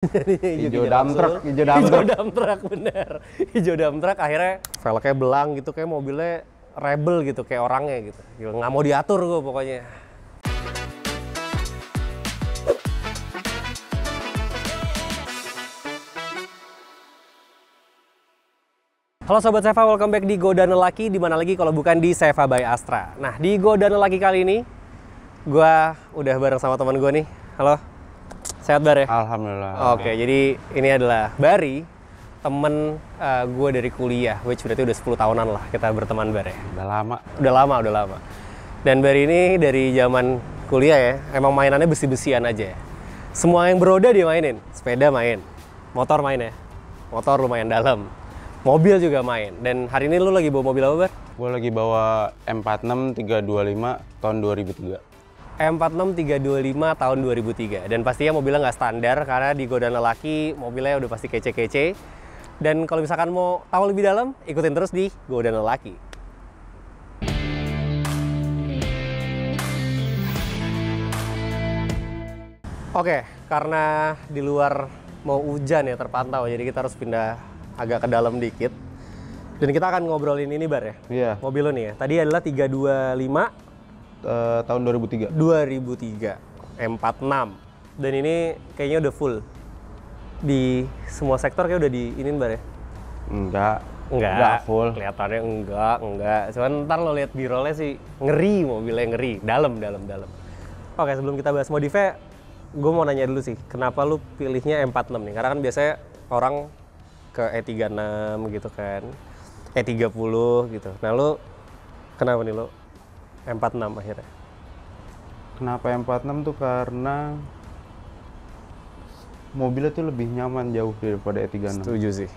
Hijau dump truck, hijau dump truck bener. Hijau dump truck akhirnya velgnya belang gitu, kayak mobilnya rebel gitu, kayak orangnya gitu. Gila, nggak mau diatur gue pokoknya. Halo Sobat Seva, welcome back di Godana Laki. Dimana lagi kalau bukan di Seva by Astra. Nah, di Godana Laki kali ini, gue udah bareng sama teman gue nih. Halo, sehat Bar ya? Alhamdulillah. Oke, jadi ini adalah Bari, temen gue dari kuliah, which berarti udah 10 tahunan lah kita berteman Bar ya. Udah lama. Udah lama. Dan Bari ini dari zaman kuliah ya, emang mainannya besi-besian aja ya. Semua yang beroda dia mainin, sepeda main, motor main ya, motor lumayan dalam. Mobil juga main. Dan hari ini lu lagi bawa mobil apa, Bar? Gue lagi bawa M46 325 tahun 2003. M46 325 tahun 2003. Dan pastinya mobilnya nggak standar karena di Godana Laki mobilnya udah pasti kece-kece. Dan kalau misalkan mau tahu lebih dalam, ikutin terus di Godana Laki. Oke, karena di luar mau hujan ya terpantau, jadi kita harus pindah agak ke dalam dikit. Dan kita akan ngobrolin ini Bar ya. Iya. Mobil lo nih ya. Tadi adalah 325 tahun 2003. 2003 M46. Dan ini kayaknya udah full. Di semua sektor kayak udah diinin Bar ya. Enggak full. Kelihatannya enggak. Cuman ntar lo lihat birolnya sih ngeri, mobilnya ngeri. Dalam. Oke, sebelum kita bahas modifnya, gue mau nanya dulu sih, kenapa lu pilihnya M46 nih? Karena kan biasanya orang ke E36 gitu kan, E30 gitu. Nah lu kenapa nih lu M46 akhirnya? Kenapa M46 tuh karena mobilnya tuh lebih nyaman jauh daripada E36. Setuju sih.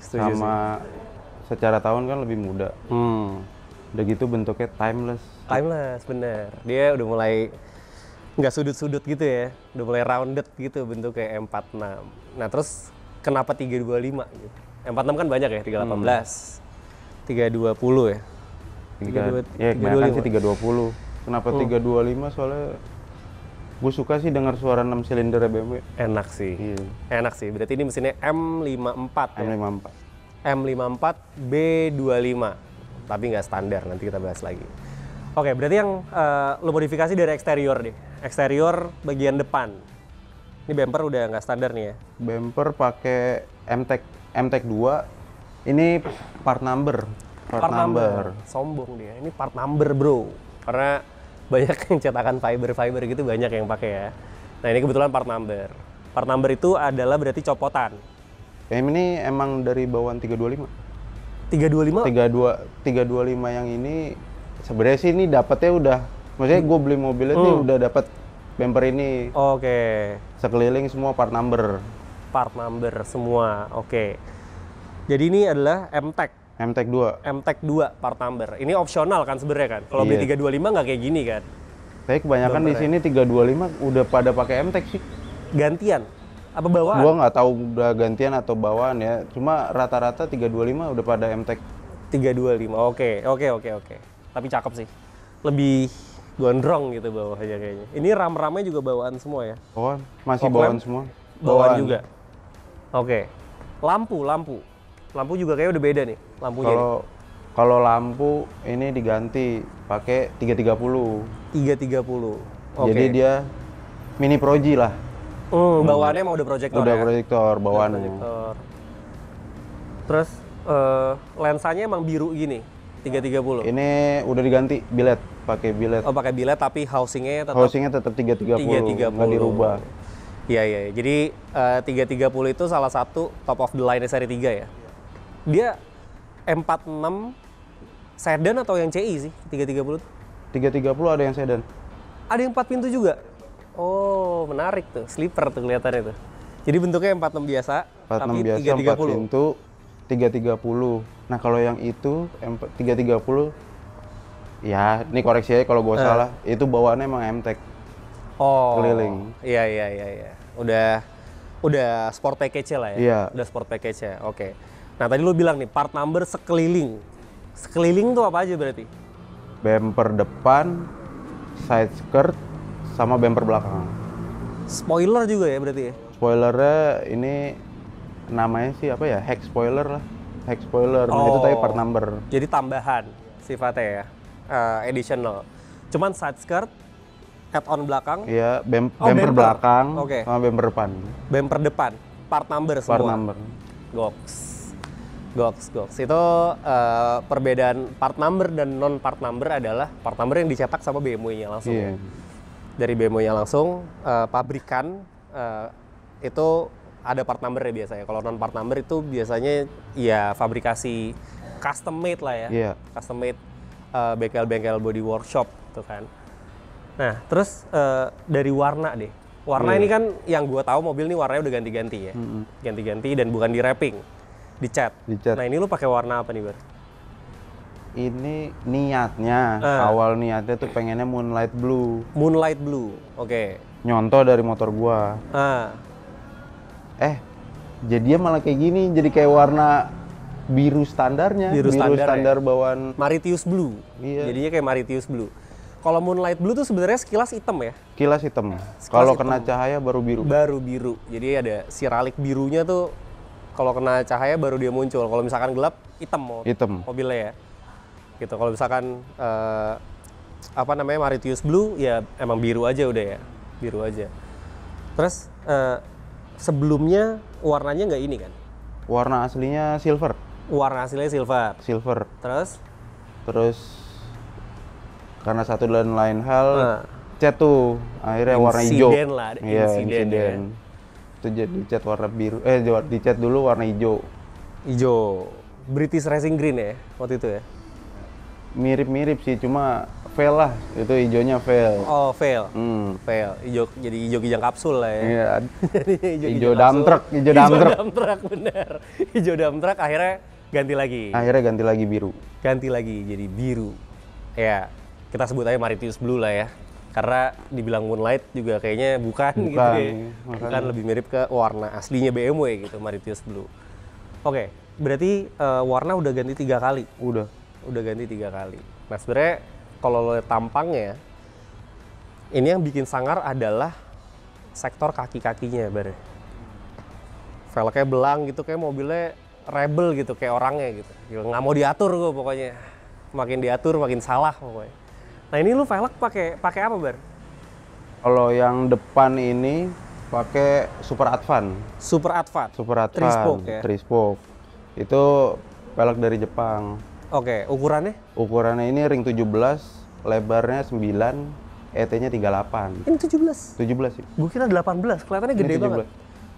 Sama secara tahun kan lebih muda. Udah gitu bentuknya timeless. Timeless, bener. Dia udah mulai nggak sudut-sudut gitu ya, udah mulai rounded gitu bentuknya M46. Nah terus kenapa 325 gitu? M46 kan banyak ya, 318, 320 ya? Ya kebanyakan sih 320. Kenapa 325? Soalnya gue suka sih dengar suara 6 silinder BMW. Enak sih. Iya. Enak sih, berarti ini mesinnya M54 ya? M54. M54 B25, tapi nggak standar, nanti kita bahas lagi. Oke, berarti yang lo modifikasi dari eksterior deh. Eksterior bagian depan. Ini bumper udah nggak standar nih ya? Bumper pakai MTEK 2. Ini part number. Sombong dia. Ini part number bro. Karena banyak yang cetakan fiber gitu, banyak yang pakai ya. Nah ini kebetulan part number. Part number itu adalah berarti copotan. Ini emang dari bawaan 325. 325? 325 yang ini sebenarnya sih ini dapatnya udah. Maksudnya gue beli mobilnya nih udah dapat bumper ini. Oke. Sekeliling semua part number. Part number semua. Oke. Jadi ini adalah MTEK 2. MTEK 2 part number. Ini opsional kan sebenarnya kan. Kalau beli 325 nggak kayak gini kan. Tapi kebanyakan di sini 325 udah pada pakai MTEK sih. Gantian apa bawaan? Gua nggak tahu udah gantian atau bawaan ya. Cuma rata-rata 325 udah pada MTEK. 325. Oke. Tapi cakep sih. Lebih gondrong gitu bawahnya kayaknya. Ini ram-ramnya juga bawaan semua ya? Bawaan, masih Fog bawaan lamp? semua. Bawaan juga. Oke. Lampu juga kayak udah beda nih lampunya. Kalau lampu ini diganti pakai 330. 330. Oke. Jadi dia mini proji lah. Bawaannya emang udah proyektor Udah ya? proyektor bawaannya. Proyektor. Terus lensanya emang biru gini, 330. Ini udah diganti bilet, pakai bilet. Oh, pakai bilet tapi housingnya tetap Housingnya tetap 330, nggak dirubah. Iya. Jadi 330 itu salah satu top of the line seri 3 ya. Dia M46 sedan atau yang CI sih 330? 330 ada yang sedan. Ada yang 4 pintu juga. Oh, menarik tuh. Sleeper tuh kelihatannya tuh. Jadi bentuknya 46 biasa, 46 tapi biasa, 4 pintu, 330. Nah, kalau yang itu 330 ya, ini koreksi aja kalau gue salah. Itu bawaannya emang MTEK. Oh. Keliling. Iya. Udah sport package lah ya. Iya. Udah sport package ya. Oke. Nah, tadi lu bilang nih part number sekeliling. Sekeliling tuh apa aja berarti? Bumper depan, side skirt, sama bumper belakang. Spoiler juga ya berarti ya? Spoilernya ini namanya sih apa ya? Hex spoiler lah. Hex spoiler. Nah, itu tadi part number. Jadi tambahan sifatnya ya. Additional. Cuman side skirt, add-on belakang, Iya, Oh, bumper bumper. belakang Oke. sama bumper depan. bumper depan, part number semua. Part number. Goks. Goks. Itu perbedaan part number dan non part number adalah part number yang dicetak sama BMW-nya langsung. Iya. Dari BMW-nya langsung, pabrikan itu ada part number ya biasanya. Kalau non part number itu biasanya ya fabrikasi custom made lah ya. Iya. Custom made bengkel-bengkel body workshop tuh kan. Nah, terus dari warna deh. Warna ini kan yang gue tahu mobil ini warnanya udah ganti-ganti ya. Ganti-ganti dan bukan di wrapping, dicat. Dicat. Nah, ini lu pakai warna apa nih, Bar? Ini niatnya, awal niatnya tuh pengennya moonlight blue. Moonlight blue. Oke. Nyontoh dari motor gua. Jadinya malah kayak gini, jadi kayak warna biru standarnya. Biru standar standar bawaan. Maritius blue. Iya. Jadinya kayak Maritius blue. Kalau moonlight blue tuh sebenarnya sekilas hitam ya. Kilas hitam. Kalau hitam. kena cahaya baru biru. Baru biru. Jadi ada siralik birunya tuh kalau kena cahaya baru dia muncul. Kalau misalkan gelap hitam Hitam. mobilnya ya. Gitu. Kalau misalkan Maritius blue ya emang biru aja udah ya. Biru aja. Terus sebelumnya warnanya nggak ini kan? Warna aslinya silver. Warna aslinya silver. Silver. Terus Karena satu dan lain hal, cat tuh akhirnya warna hijau. Insiden lah, ada Iya, insiden ya. Itu jadi cat warna biru. Dicat dulu warna hijau. hijau. British Racing Green ya waktu itu ya? Mirip-mirip sih, cuma fail lah. Itu hijaunya fail. Oh, fail. Hmm. Fail. Jadi hijau kijang kapsul lah ya. Iya. Hijau Hijau dump truck, hijau dump truck. bener. Hijau dump truck akhirnya ganti lagi. Akhirnya ganti lagi biru. Ganti lagi jadi biru. Ya, kita sebut aja Maritius Blue lah ya. Karena dibilang Moonlight juga kayaknya bukan gitu ya. makanya. Bukan, lebih mirip ke warna aslinya BMW gitu, Maritius Blue. Oke, berarti warna udah ganti 3 kali. Udah. Udah ganti 3 kali. Nah sebenarnya kalau lo lihat tampangnya, ini yang bikin sangar adalah sektor kaki-kakinya, Bar. Velgnya belang gitu, kayak mobilnya rebel gitu, kayak orangnya gitu. Nggak mau diatur gue pokoknya. Makin diatur makin salah pokoknya. Nah ini lu velg pakai apa, Bar? Kalau yang depan ini pakai Super Advan. Super Advan. Super Advan. Three-spoke ya? Three-spoke. Itu velg dari Jepang. Oke, ukurannya? Ukurannya ini ring 17, lebarnya 9, ET-nya 38. Ini 17. 17 sih. Gue kira 18, kelihatannya gede Ini 17. banget.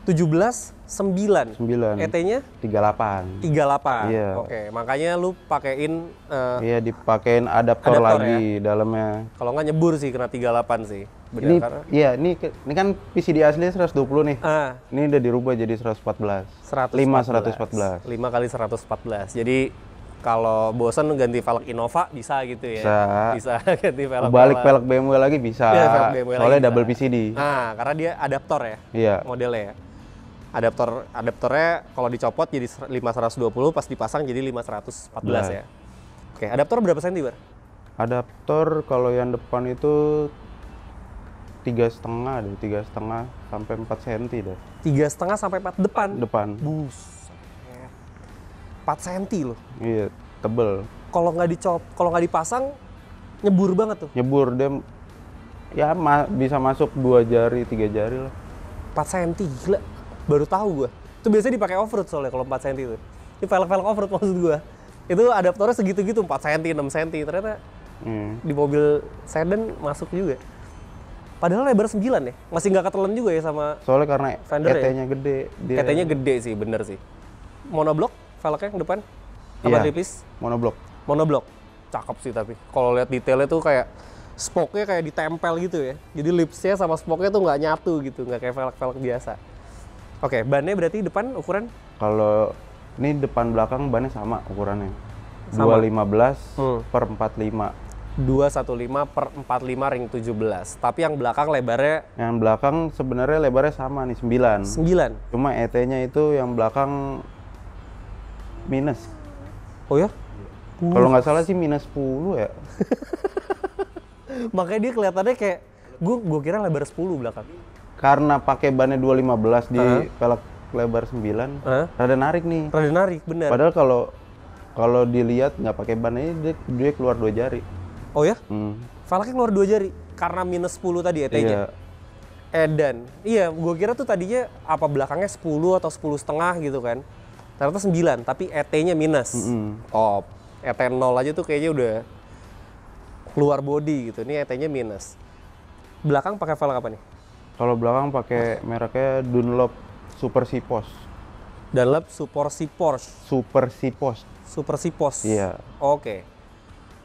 17, 9. 9. ET-nya? 38. 38. Iya. Oke, makanya lu pakein Iya, dipakein adaptor Adaptor lagi dalamnya. kalau nggak nyebur sih kena 38 sih. Bener Ini karena iya, ini kan PCD aslinya 120 nih. Ini udah dirubah jadi 114. 114. 5 114. 5 kali 114. Jadi kalau bosan ganti velg Innova bisa gitu ya. Bisa ganti velg. Balik velg BMW lagi bisa. Iya, velg BMW lagi Soalnya bisa. double PCD. Nah, karena dia adaptor ya. Iya. Modelnya ya. Adaptornya kalau dicopot jadi 5120, pas dipasang jadi 5114 ya. Oke, adaptor berapa senti, Bar? Adaptor kalau yang depan itu 3,5 deh, 3,5 sampai 4 cm deh. 3,5 sampai 4 depan. Depan. Buset. 4 senti loh. Iya, tebel. Kalau nggak dipasang nyebur banget tuh. Nyebur dia ya bisa masuk 2 jari, 3 jari lah. 4 senti, gila. Baru tahu gua. Itu biasanya dipakai off-road soalnya kalau 4 cm itu. Ini velg off-road maksud gua. Itu adaptornya segitu-gitu, 4 cm, 6 cm. Ternyata di mobil sedan masuk juga. Padahal lebar 9 ya. Masih nggak ketelan juga ya sama Soalnya karena fender ya? ET-nya gede. ET-nya gede sih, bener sih. Monoblok velgnya yang depan? Apa Iya, tripis? monoblok. Monoblok. Cakep sih tapi. Kalau lihat detailnya tuh kayak spoke-nya kayak ditempel gitu ya. Jadi lipsnya sama spoke-nya tuh nggak nyatu gitu, nggak kayak velg biasa. Oke, bannya berarti depan ukuran? Kalau ini depan belakang bannya sama ukurannya. Sama? 215 per 45. 215 per 45 ring 17. Tapi yang belakang lebarnya Yang belakang sebenarnya lebarnya sama nih 9. 9. Cuma ET-nya itu yang belakang minus. Oh ya? Kalau nggak salah sih minus 10 ya. Makanya dia kelihatannya kayak gue kira lebar 10 belakang. karena pakai bannya 215 di velg lebar 9, rada narik nih. Rada narik, bener. Padahal kalau dilihat nggak pakai ban ini dia keluar 2 jari. Oh ya? Velgnya keluar 2 jari karena minus 10 tadi ET-nya. Iya. Edan. Iya, gue kira tuh tadinya apa belakangnya 10 atau 10,5 gitu kan. Ternyata 9, tapi ET-nya minus. Oh, ET 0 aja tuh kayaknya udah keluar body gitu. Ini ET-nya minus. Belakang pakai velg apa nih? Kalau belakang pakai mereknya Dunlop Super C-Post. Dunlop Super C-Post. Super C-Post. Super C-Post. Iya. Oke.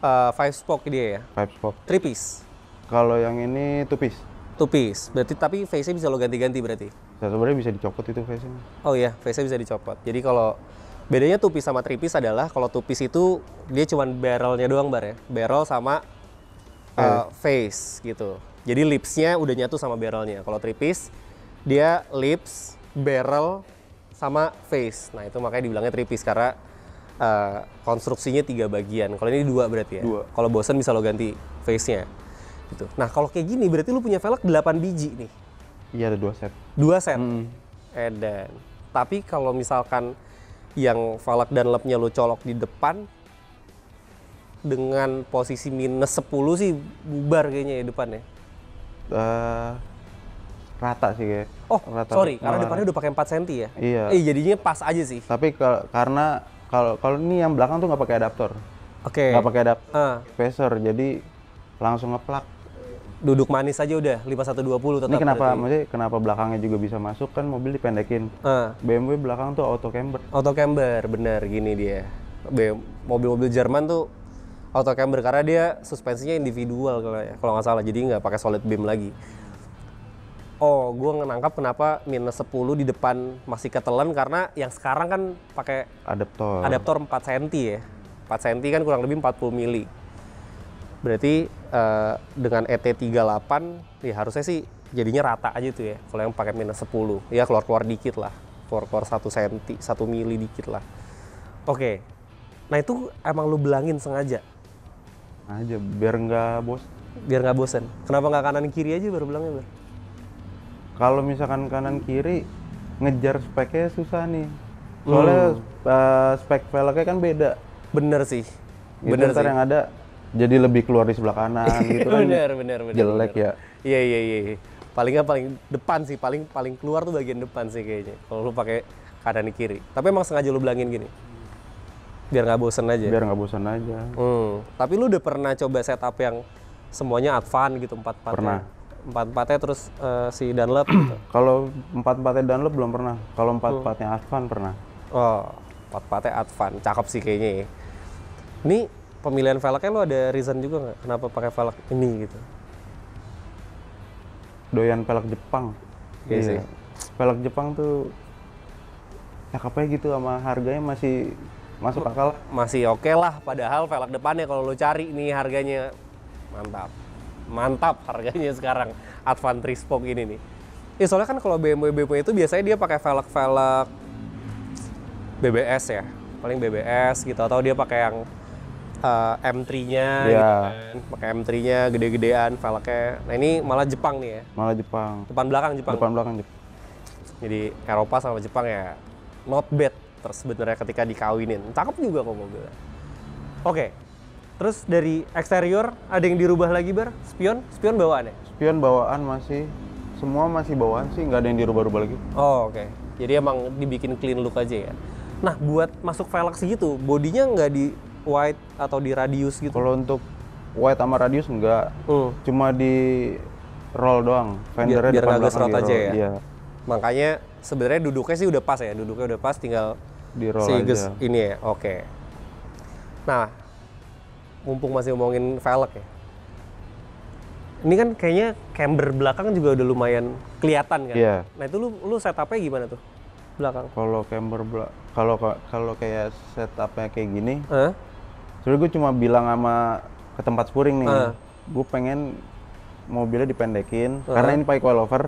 5 spoke dia ya? 5 spoke. 3 piece? Kalau yang ini 2 piece. 2 piece. Berarti tapi face-nya bisa lo ganti-ganti berarti? Sebenarnya bisa dicopot itu face-nya. Oh iya, face-nya bisa dicopot. Jadi kalau bedanya 2 piece sama 3 piece adalah kalau 2 piece itu dia cuman barrel-nya doang bar ya. Barrel sama face gitu. Jadi lips-nya udah nyatu sama barrel-nya. Kalau 3 piece dia lips, barrel sama face. Nah, itu makanya dibilangnya 3 piece karena konstruksinya 3 bagian. Kalau ini 2 berarti ya. 2. Kalau bosen bisa lo ganti face-nya. Gitu. Nah, kalau kayak gini berarti lu punya velg 8 biji nih. Iya, ada 2 set. 2 set. Edan. Tapi kalau misalkan yang velg Dunlop-nya lu colok di depan dengan posisi minus 10 sih bubar kayaknya ya depannya. Rata sih kayak. Oh, rata. sorry, karena depannya udah pakai 4 cm ya? Iya. Jadinya pas aja sih. Tapi karena kalau ini yang belakang tuh nggak pakai adaptor. Oke. Nggak pakai adaptor spacer, jadi langsung ngeplak. Duduk manis aja udah 5120 tetap. Ini kenapa berarti. maksudnya kenapa belakangnya juga bisa masuk kan mobil dipendekin. BMW belakang tuh auto camber. Auto camber, bener gini dia. Mobil-mobil Jerman tuh auto camber karena dia suspensinya individual kalau nggak salah, jadi nggak pakai solid beam lagi. Oh, gue nangkap kenapa minus 10 di depan masih ketelan karena yang sekarang kan pakai adaptor 4 cm ya. 4 cm kan kurang lebih 40 mili. Berarti dengan ET38 ya harusnya sih jadinya rata aja tuh ya. Kalau yang pakai minus 10 ya keluar-keluar dikit lah. Keluar 1 cm, 1 mili dikit lah. Oke. Nah itu emang lu belangin sengaja? Aja biar nggak Biar nggak bosen. Kenapa nggak kanan kiri aja baru belangnya bar? Kalau misalkan kanan kiri ngejar speknya susah nih. Soalnya spek velgnya kan beda. Bener sih. Bener sih. Yang ada jadi lebih keluar di sebelah kanan gitu kan. bener. Jelek ya. Iya. Paling depan sih, paling keluar tuh bagian depan sih kayaknya. Kalau lu pakai kanan kiri. Tapi emang sengaja lu belangin gini. Biar nggak bosen aja. Tapi lu udah pernah coba setup yang semuanya advance gitu 4-4? Pernah. 4-4-nya terus si Dunlop gitu. Kalau 4-4-nya Dunlop belum pernah. Kalau 4-4-nya advance pernah. Oh, 4-4-nya advance. Cakep sih kayaknya ya. Ini pemilihan velgnya lo ada reason juga nggak? Kenapa pakai velg ini gitu? Doyan velg Jepang. Iya sih. Velg Jepang tuh cakepnya gitu sama harganya masih masuk akal. Masih oke lah, padahal velg depannya kalau lo cari nih harganya mantap harganya sekarang. Advance 3 spoke ini nih. Ya soalnya kan kalau BMW itu biasanya dia pakai velg BBS ya, paling BBS gitu, atau dia pakai yang M3-nya, gitu kan. Pakai M3-nya gede-gedean velgnya. Nah ini malah Jepang nih ya. Malah Jepang. Depan belakang Jepang. Jadi Eropa sama Jepang ya not bad terus sebenarnya ketika dikawinin. Cakep juga kok mobilnya. Oke. Terus dari eksterior ada yang dirubah lagi bar? Spion bawaan ya? Spion bawaan semua masih bawaan sih, nggak ada yang dirubah-rubah lagi. Oh oke. Jadi emang dibikin clean look aja ya. Nah buat masuk velg segitu, bodinya nggak di wide atau di radius gitu? Kalau untuk wide sama radius enggak, cuma di roll doang. Fendernya biar depan nggak gesrot aja ya? Iya. Makanya sebenarnya duduknya sih udah pas ya, duduknya udah pas, tinggal di roll aja. Ini ya, oke. Nah, mumpung masih ngomongin velg ya. Ini kan kayaknya camber belakang juga udah lumayan kelihatan kan? Iya. Nah itu lu setupnya gimana tuh belakang? Kalau camber kalau kayak setupnya kayak gini, sebenarnya gue cuma bilang ke tempat spuring nih, gue pengen mobilnya dipendekin, karena ini pakai coilover,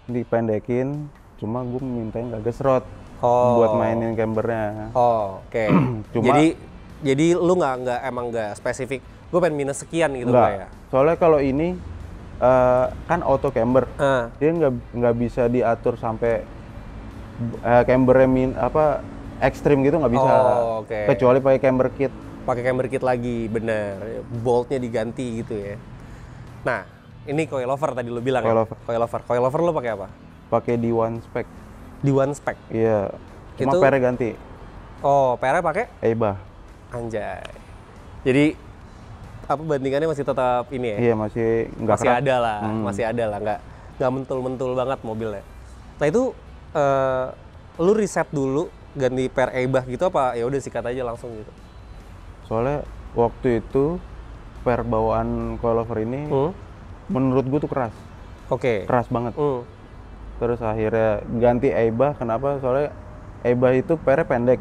dipendekin, cuma gue mintanya nggak gesrot buat mainin cambernya. Oke. Cuma jadi lu emang nggak spesifik, gue pengen minus sekian gitu enggak. ya? Soalnya kalau ini kan auto camber. Dia nggak bisa diatur sampai cambernya ekstrim gitu, nggak bisa. Kecuali pakai camber kit. Pakai camber kit lagi, bener. Boltnya diganti gitu ya. Nah, ini coilover tadi lo bilang coilover. Coilover lo pakai apa? Pakai D1 spec. D1 spec? Iya. Cuma pernya ganti. Oh, pernya pakai? Aiba. Anjay. Jadi apa bandingannya masih tetap ini ya? Iya, masih nggak masih ada lah, masih ada lah, nggak mentul-mentul banget mobilnya. Nah itu lu riset dulu ganti per Aiba gitu apa ya udah sikat aja langsung gitu? Soalnya waktu itu per bawaan coilover ini menurut gue tuh keras. Keras banget. Terus akhirnya ganti Aiba. Kenapa? Soalnya Aiba itu pernya pendek.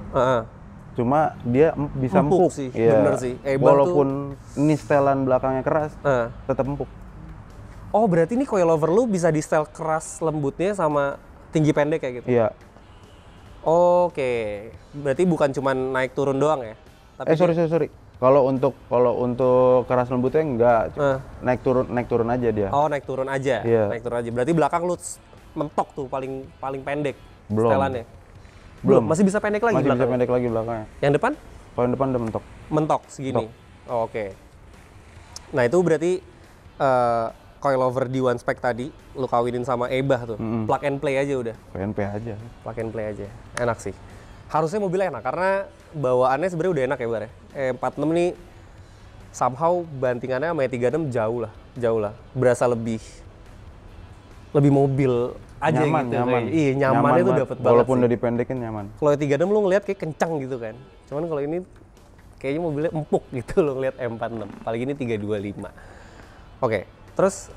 Cuma dia bisa empuk sih. Ya, bener sih. Aiba walaupun ini setelan belakangnya keras, tetap empuk. Oh, berarti ini coilover lu bisa di setel keras lembutnya sama tinggi pendek kayak gitu? Iya. Oke. Berarti bukan cuma naik turun doang ya? Tapi sorry. Kalau untuk keras lembutnya enggak, naik turun aja dia. Oh, naik turun aja. Iya. Naik turun aja. Berarti belakang lu mentok tuh paling pendek. Belum. Setelannya. Belum. Masih bisa pendek lagi belakangnya. Masih bisa pendek lagi belakangnya. Yang depan? Kalau yang depan udah mentok. Mentok segini. Oh, oke. Nah, itu berarti coilover D1 spec tadi lu kawinin sama Aiba tuh. Plug and play aja udah. Plug and play aja. Plug and play aja. Enak sih. Harusnya mobilnya enak karena bawaannya sebenarnya udah enak ya, Bar. E46 nih somehow bantingannya sama E36 jauh lah. Berasa lebih mobil aja nyaman, gitu. Nyaman. Iya, nyamannya tuh dapet banget. Walaupun udah dipendekin nyaman. Kalau E36 lu ngeliat kayak kencang gitu kan. Cuman kalau ini kayaknya mobilnya empuk gitu lu ngeliat E46. Apalagi ini 325. Oke. Terus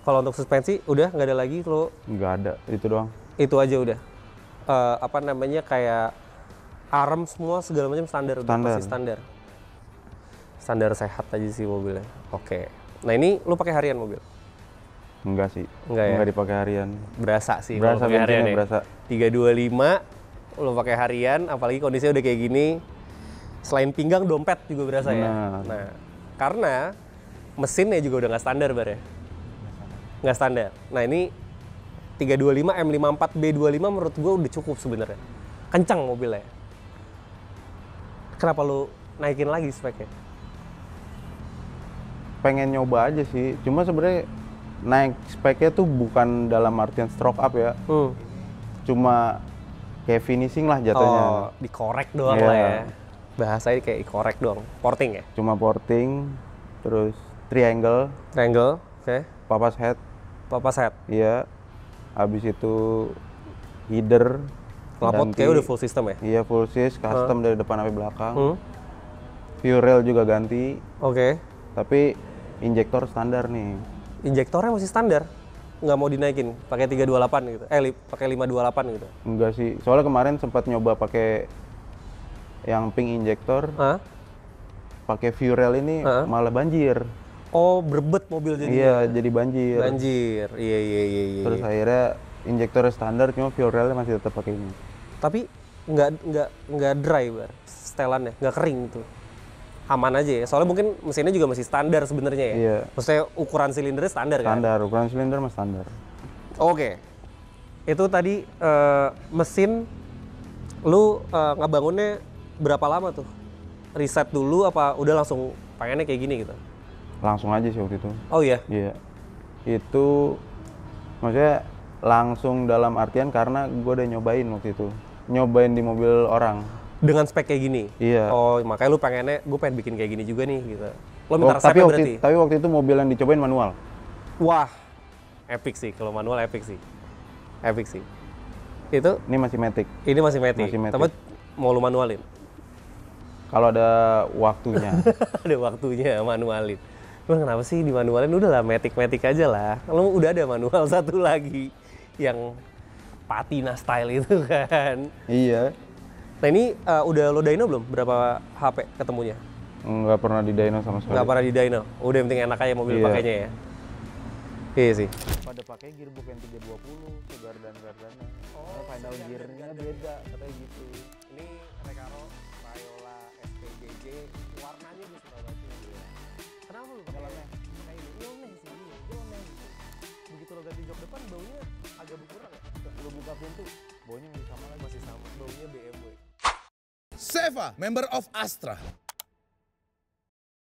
kalau untuk suspensi udah nggak ada lagi lo? Nggak ada, itu doang. Itu aja udah. Kayak arm semua segala macam standar. Masih standar. Standar sehat aja sih mobilnya. Oke. Nah ini lu pakai harian mobil? Enggak sih. Enggak dipakai harian. Berasa sih. Berasa harian ya. Berasa. 325 lu pakai harian, apalagi kondisinya udah kayak gini. Selain pinggang, dompet juga berasa ya. Nah, karena mesinnya juga udah nggak standar, Bar ya. Nggak standar. Nah ini 325 M54 B25 menurut gue udah cukup sebenarnya. Kencang mobilnya. Kenapa lu naikin lagi speknya? Pengen nyoba aja sih. Cuma sebenarnya naik speknya tuh bukan dalam artian stroke up ya. Cuma kayak finishing lah jatuhnya. Oh, dikorek doang lah ya. Bahasanya kayak korek doang. Porting ya? Cuma porting, terus triangle, oke. papas head. Iya. Habis itu header. Knalpot kayak udah full system ya? Iya, full system, custom dari depan sampai belakang. Fuel rail juga ganti. Oke. Tapi injektor standar nih. Injektornya masih standar? Nggak mau dinaikin? Pakai 328 gitu? Pakai 528 gitu? Enggak sih. Soalnya kemarin sempat nyoba pakai yang pink injektor. Pakai fuel rail ini malah banjir. Oh, berbet mobil jadi. Iya, jadi banjir. Iya. Terus akhirnya injektornya standar, cuma fuel railnya masih tetap pakai ini. Tapi nggak dry, Bar, setelannya, nggak kering tuh. Aman aja ya. Soalnya mungkin mesinnya juga masih standar sebenarnya ya. Iya. Maksudnya ukuran silindernya standar kan? Standar, ukuran silinder mah standar. Oke. Itu tadi mesin lu ngebangunnya berapa lama tuh? Riset dulu apa udah langsung pengennya kayak gini gitu? Langsung aja sih waktu itu. Oh iya? Iya. Itu maksudnya langsung dalam artian karena gue udah nyobain waktu itu. Nyobain di mobil orang. Dengan spek kayak gini? Iya. Oh, makanya lu pengennya, gue pengen bikin kayak gini juga nih gitu. Lo minta resepnya berarti? Tapi waktu itu mobil yang dicobain manual. Wah, epic sih. Kalau manual epic sih. Itu? Ini masih matic. Ini masih matic. Tapi mau lu manualin? Kalau ada waktunya. Ada waktunya manualin. Emang kenapa sih di manualin? Udah lah, matic aja lah. Lo udah ada manual satu lagi yang patina style itu kan. Iya. Nah ini udah lo dyno belum? Berapa HP ketemunya? Nggak pernah di dyno sama sekali. Nggak pernah di dyno? Udah yang penting enak aja mobil pakainya ya? Iya sih. Pada pakai gearbox yang 320, segar dan gardana. Oh, final gearnya beda, katanya gitu. Ini Recaro Crayola SPJJ, warnanya gue suka banget. Kenapa lu pakai lamnya? Kayak ini aneh sih. udah di jok depan baunya agak berkurang ya? Lu buka pintu, baunya masih sama lagi. Masih sama, baunya BMW. Seva, member of Astra.